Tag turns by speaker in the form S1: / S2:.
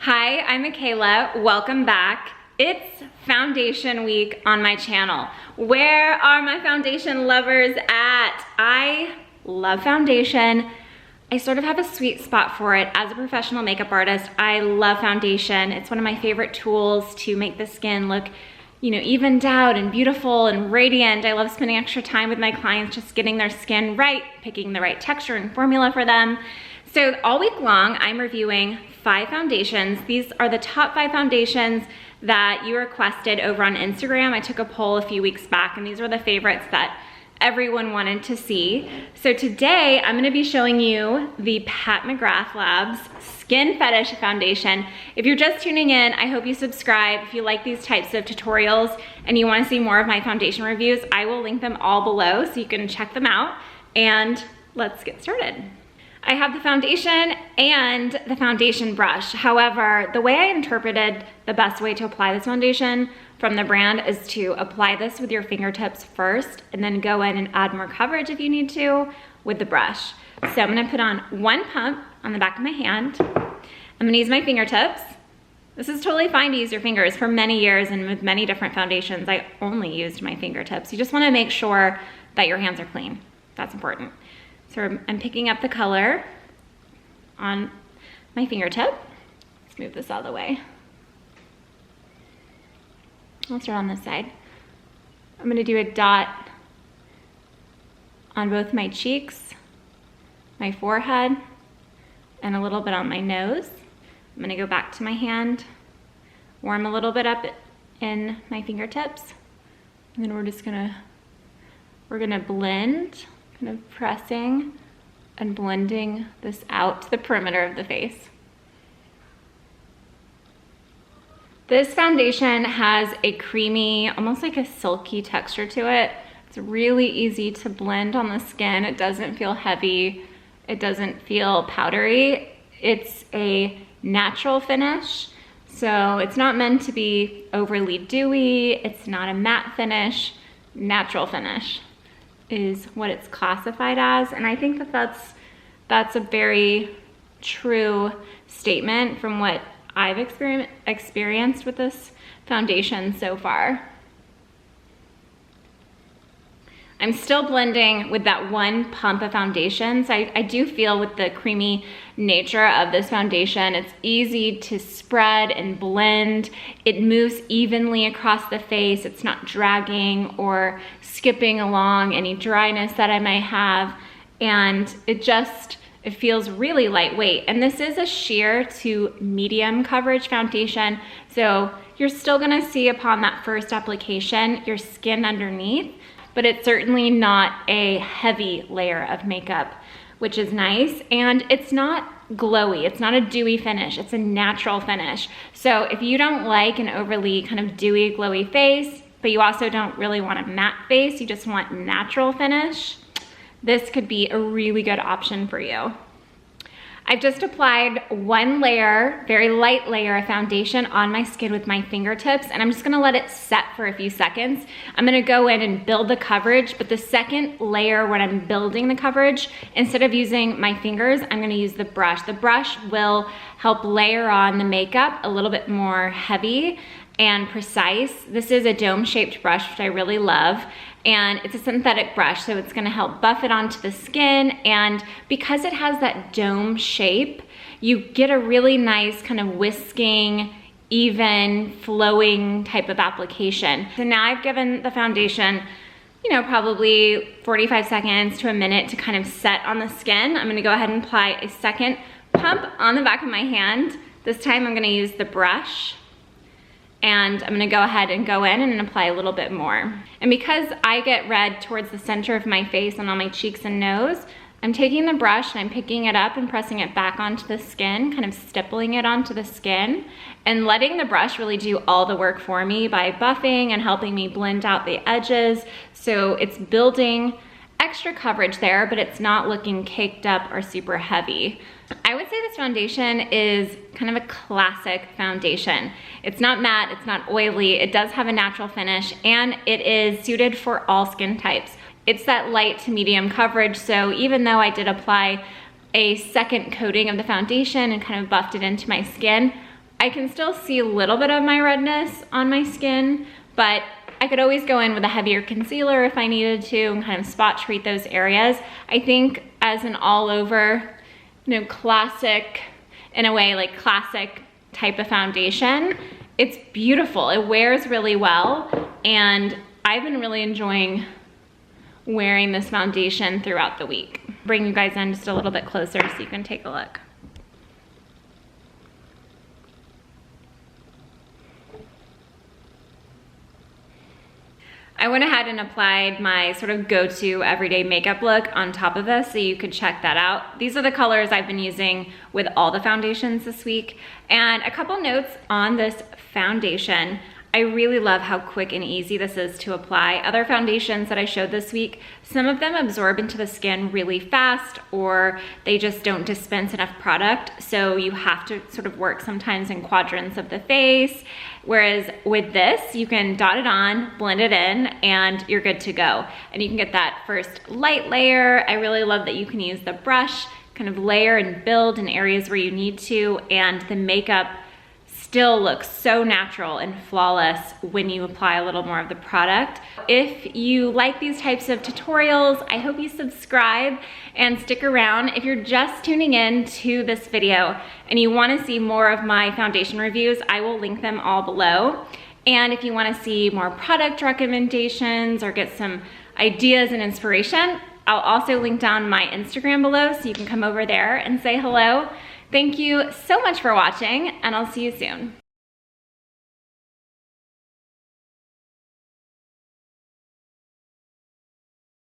S1: Hi, I'm Michaela. Welcome back. It's foundation week on my channel. Where are my foundation lovers at? I love foundation. I sort of have a sweet spot for it. As a professional makeup artist, I love foundation. It's one of my favorite tools to make the skin look, evened out and beautiful and radiant. I love spending extra time with my clients just getting their skin right, picking the right texture and formula for them. So all week long, I'm reviewing 5 foundations. These are the top 5 foundations that you requested over on Instagram. I took a poll a few weeks back, and these were the favorites that everyone wanted to see. So today, I'm gonna be showing you the Pat McGrath Labs Skin Fetish Foundation. If you're just tuning in, I hope you subscribe. If you like these types of tutorials and you wanna see more of my foundation reviews, I will link them all below so you can check them out. And let's get started. I have the foundation and the foundation brush. However, the way I interpreted the best way to apply this foundation from the brand is to apply this with your fingertips first and then go in and add more coverage if you need to with the brush. So I'm gonna put on 1 pump on the back of my hand. I'm gonna use my fingertips. This is totally fine to use your fingers. For many years and with many different foundations, I only used my fingertips. You just wanna make sure that your hands are clean. That's important. So I'm picking up the color on my fingertip. Let's move this out of the way. I'll start on this side. I'm gonna do a dot on both my cheeks, my forehead, and a little bit on my nose. I'm gonna go back to my hand, warm a little bit up in my fingertips, and then we're gonna blend, kind of pressing and blending this out to the perimeter of the face. This foundation has a creamy, almost like a silky texture to it. It's really easy to blend on the skin. It doesn't feel heavy. It doesn't feel powdery. It's a natural finish, so it's not meant to be overly dewy. It's not a matte finish. Natural finish is what it's classified as, and I think that that's a very true statement from what I've experienced with this foundation so far. I'm still blending with that 1 pump of foundation, so I do feel with the creamy nature of this foundation, it's easy to spread and blend. It moves evenly across the face. It's not dragging or skipping along any dryness that I might have, and it feels really lightweight. And this is a sheer to medium coverage foundation, so you're still gonna see upon that first application your skin underneath, but it's certainly not a heavy layer of makeup, which is nice. And it's not glowy, it's not a dewy finish, it's a natural finish. So if you don't like an overly kind of dewy, glowy face, but you also don't really want a matte face, you just want natural finish, this could be a really good option for you. I've just applied 1 layer, very light layer of foundation on my skin with my fingertips, and I'm just gonna let it set for a few seconds. I'm gonna go in and build the coverage, but the second layer when I'm building the coverage, instead of using my fingers, I'm gonna use the brush. The brush will help layer on the makeup a little bit more heavy and precise. This is a dome-shaped brush, which I really love, and it's a synthetic brush, so it's gonna help buff it onto the skin, and because it has that dome shape, you get a really nice kind of whisking, even, flowing type of application. So now I've given the foundation, probably 45 seconds to a minute to kind of set on the skin. I'm gonna go ahead and apply a second pump on the back of my hand. This time I'm gonna use the brush, and I'm gonna go ahead and go in and apply a little bit more. And because I get red towards the center of my face and on my cheeks and nose, I'm taking the brush and I'm picking it up and pressing it back onto the skin, kind of stippling it onto the skin, and letting the brush really do all the work for me by buffing and helping me blend out the edges. So it's building extra coverage there, but it's not looking caked up or super heavy. I would say this foundation is kind of a classic foundation. It's not matte, it's not oily, it does have a natural finish, and it is suited for all skin types. It's that light to medium coverage, so even though I did apply a second coating of the foundation and kind of buffed it into my skin, I can still see a little bit of my redness on my skin, but I could always go in with a heavier concealer if I needed to and kind of spot treat those areas. I think as an all over, you know, classic, in a way, like classic type of foundation, it's beautiful. It wears really well, and I've been really enjoying wearing this foundation throughout the week. Bring you guys in just a little bit closer so you can take a look. I went ahead and applied my sort of go-to everyday makeup look on top of this, so you could check that out. These are the colors I've been using with all the foundations this week. And a couple notes on this foundation. I really love how quick and easy this is to apply. Other foundations that I showed this week, some of them absorb into the skin really fast, or they just don't dispense enough product. So you have to sort of work sometimes in quadrants of the face. Whereas with this, you can dot it on, blend it in, and you're good to go. And you can get that first light layer. I really love that you can use the brush, kind of layer and build in areas where you need to, and the makeup still looks so natural and flawless when you apply a little more of the product. If you like these types of tutorials, I hope you subscribe and stick around. If you're just tuning in to this video and you want to see more of my foundation reviews, I will link them all below. And if you want to see more product recommendations or get some ideas and inspiration, I'll also link down my Instagram below so you can come over there and say hello. Thank you so much for watching, and I'll see you soon.